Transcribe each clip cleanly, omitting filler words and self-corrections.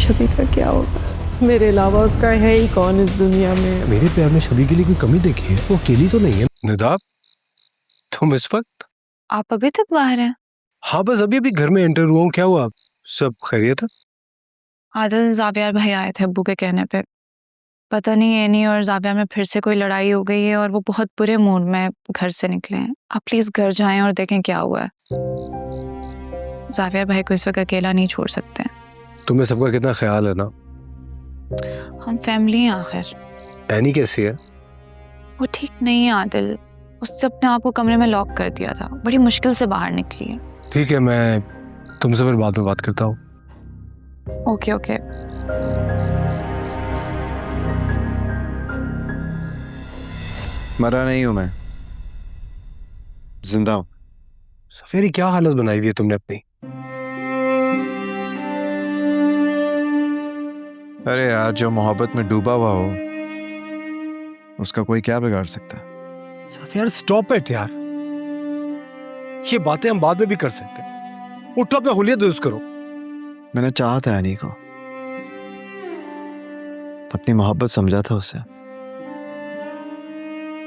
शबी का क्या होगा? मेरे अलावा उसका है ही कौन इस दुनिया में? मेरे प्यार में शबी के लिए कोई कमी देखी है? वो अकेली तो नहीं है। निदाब, तुम इस वक्त? आप अभी तक बाहर हैं? हाँ, बस अभी अभी घर में एंटर हुआ हूँ। क्या हुआ? सब खैरियत है? आदिल जावियार भाई आए थे अब्बू के कहने पे। पता नहीं एनी और जावियार में फिर से कोई लड़ाई हो गई है और वो बहुत बुरे मूड में घर से निकले हैं। आप प्लीज घर जाएं और देखें क्या हुआ है। जावियार भाई को इस वक्त अकेला नहीं छोड़ सकते। तुम्हें सबका कितना ख्याल है ना? हम फैमिली हैं आखिर। एनी कैसी है? वो ठीक नहीं है आदिल। उसने अपने आप को कमरे में लॉक कर दिया था। बड़ी मुश्किल से बाहर निकली है। ठीक है, मैं तुमसे फिर बाद में बात करता हूँ। Okay okay. मरा नहीं हूं मैं, जिंदा हूं। सफेरी, क्या हालत बनाई हुई है तुमने अपनी? अरे यार, जो मोहब्बत में डूबा हुआ हो उसका कोई क्या बिगाड़ सकता है? सफियार, स्टॉप इट यार। ये बातें हम बाद में भी कर सकते हैं। उठो, अपना हुलिया दुरुस्त करो। मैंने चाहा था एनी को, अपनी मोहब्बत समझा था उससे,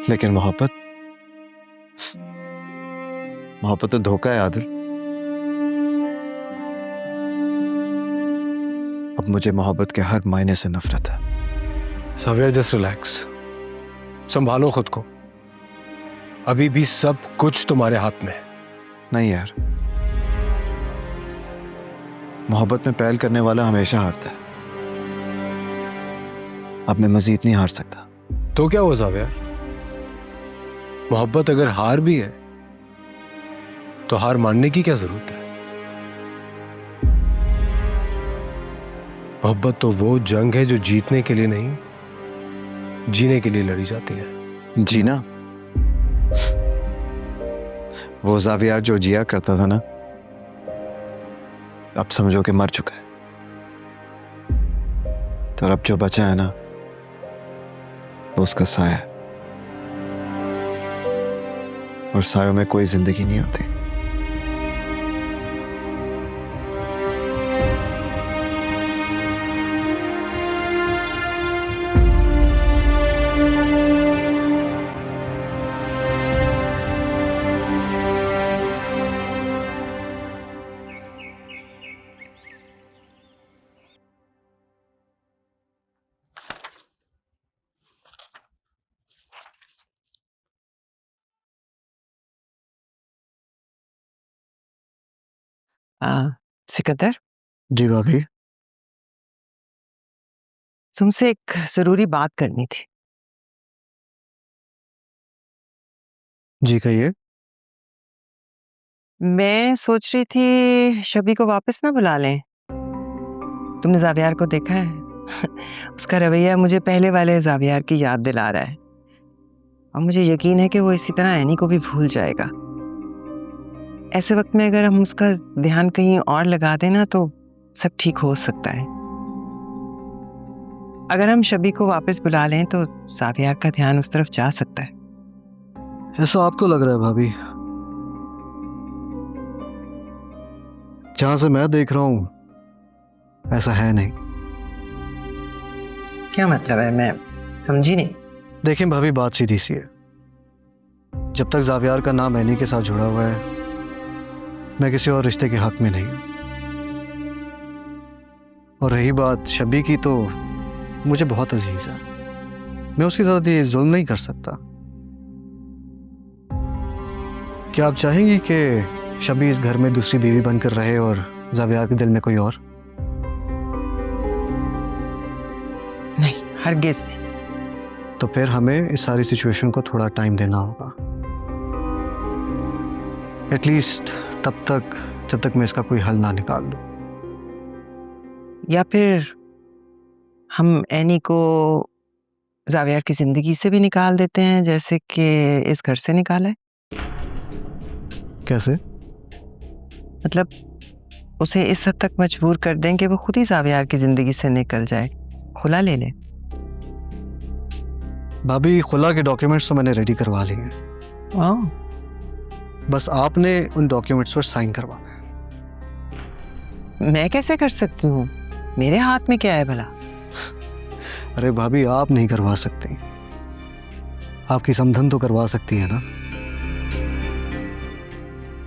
लेकिन मोहब्बत तो धोखा है आदिल। अब मुझे मोहब्बत के हर मायने से नफरत है। सफियार, जस्ट रिलैक्स, संभालो खुद को। अभी भी सब कुछ तुम्हारे हाथ में है। नहीं यार, मोहब्बत में पहल करने वाला हमेशा हारता है। अब मैं मजीद नहीं हार सकता। तो क्या हुआ सफियार? मोहब्बत अगर हार भी है तो हार मानने की क्या जरूरत है? मोहब्बत तो वो जंग है जो जीतने के लिए नहीं, जीने के लिए लड़ी जाती है। जीना? वो जावियार जो जिया करता था ना, अब समझो कि मर चुका है। तो अब जो बचा है ना, वो उसका साया है। और सायों में कोई जिंदगी नहीं होती। सिकंदर, जी भाभी। तुमसे एक जरूरी बात करनी थी। जी कहिए। मैं सोच रही थी शबी को वापस ना बुला लें। तुमने जावियार को देखा है? उसका रवैया मुझे पहले वाले जावियार की याद दिला रहा है। और मुझे यकीन है कि वो इसी तरह एनी को भी भूल जाएगा। ऐसे वक्त में अगर हम उसका ध्यान कहीं और लगा दें ना, तो सब ठीक हो सकता है। अगर हम शबी को वापस बुला लें तो जावियार का ध्यान उस तरफ जा सकता है। ऐसा आपको लग रहा है भाभी? जहां से मैं देख रहा हूं ऐसा है नहीं। क्या मतलब है? मैं समझी नहीं। देखें भाभी, बात सीधी सी है। जब तक जावियार का नाम एनी के साथ जुड़ा हुआ है, मैं किसी और रिश्ते के हक में नहीं हूं। और रही बात शबी की, तो मुझे बहुत अजीज है। मैं उसके साथ ये जुल्म नहीं कर सकता। क्या आप चाहेंगी कि शबी इस घर में दूसरी बीवी बनकर रहे और जावियार के दिल में कोई और? नहीं, हरगिज़ नहीं। तो फिर हमें इस सारी सिचुएशन को थोड़ा टाइम देना होगा। एटलीस्ट तब तक जब तक मैं इसका कोई हल ना निकाल लूं। या फिर हम एनी को जावियार की जिंदगी से भी निकाल देते हैं, जैसे कि इस घर से निकाला है। कैसे? मतलब उसे इस हद तक मजबूर कर दें कि वो खुद ही जावियार की जिंदगी से निकल जाए, खुला ले ले। भाभी, खुला के डॉक्यूमेंट्स तो मैंने रेडी करवा लिए हैं। बस आपने उन डॉक्यूमेंट्स पर साइन करवाना है। मैं कैसे कर सकती हूँ? मेरे हाथ में क्या है भला? अरे भाभी, आप नहीं करवा सकती, आपकी समधन तो करवा सकती है ना।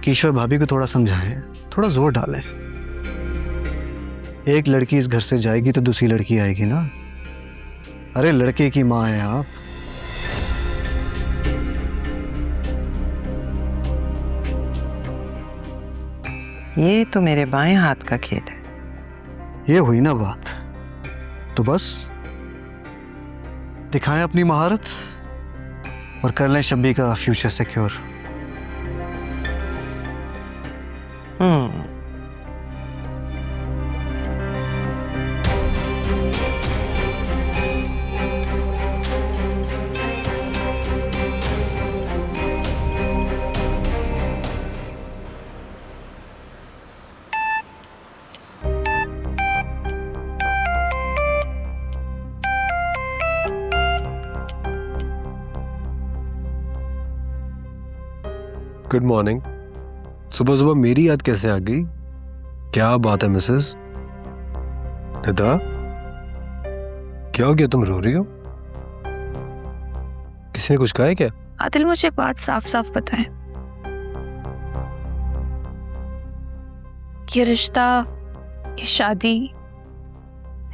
ईश्वर भाभी को थोड़ा समझाएं, थोड़ा जोर डालें। एक लड़की इस घर से जाएगी तो दूसरी लड़की आएगी ना। अरे लड़के की माँ है आप। ये तो मेरे बाएं हाथ का खेल है। ये हुई ना बात, तो बस दिखाएं अपनी महारत और कर लें शब्बी का फ्यूचर सिक्योर। Good morning. सुबह सुबह मेरी याद कैसे आ गई? क्या बात है मिसेस निदा? क्या हो गया, तुम रो रही हो? किसी ने कुछ कहा है क्या? आदिल, मुझे एक बात साफ साफ बताएं, ये रिश्ता, ये शादी,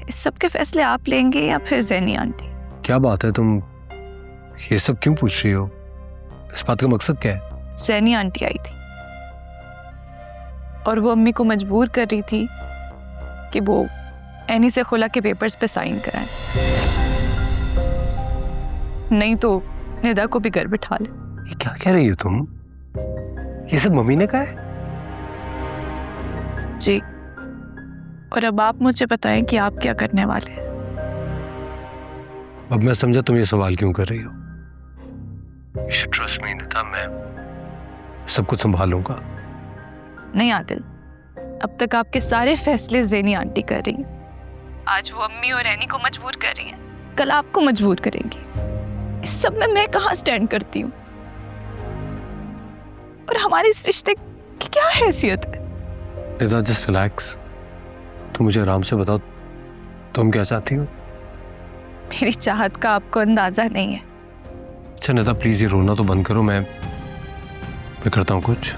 इस सब के फैसले आप लेंगे या फिर ज़ैनी आंटी? क्या बात है, तुम ये सब क्यों पूछ रही हो? इस बात का मकसद क्या है? ज़ैनी आंटी आई थी और वो अम्मी को मजबूर कर रही थी कि वो एनी से खुला के पेपर्स पे साइन कराएं, नहीं तो निदा को भी घर बिठा ले। ये क्या कह रही हो तुम? ये सब मम्मी ने कहा है? जी, और अब आप मुझे बताएं कि आप क्या करने वाले हैं। अब मैं समझा तुम ये सवाल क्यों कर रही हो। You should trust me, Nida, मैं सब कुछ संभालूंगा। नहीं आदिल, अब तक आपके सारे फैसले ज़ैनी आंटी कर रही हैं। आज वो अम्मी और एनी को मजबूर कर रही हैं, कल आपको मजबूर करेंगी। इस सब में मैं कहाँ स्टैंड करती हूँ? और हमारे इस रिश्ते की क्या हैसियत है? Nida, just relax. तुम मुझे आराम से बताओ, तुम क्या चाहती हो? मेरी चाहत का आपको अंदाजा नहीं है। अच्छा निदा, प्लीज ये रोना तो बंद करो। मैं करता हूँ कुछ।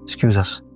Excuse us.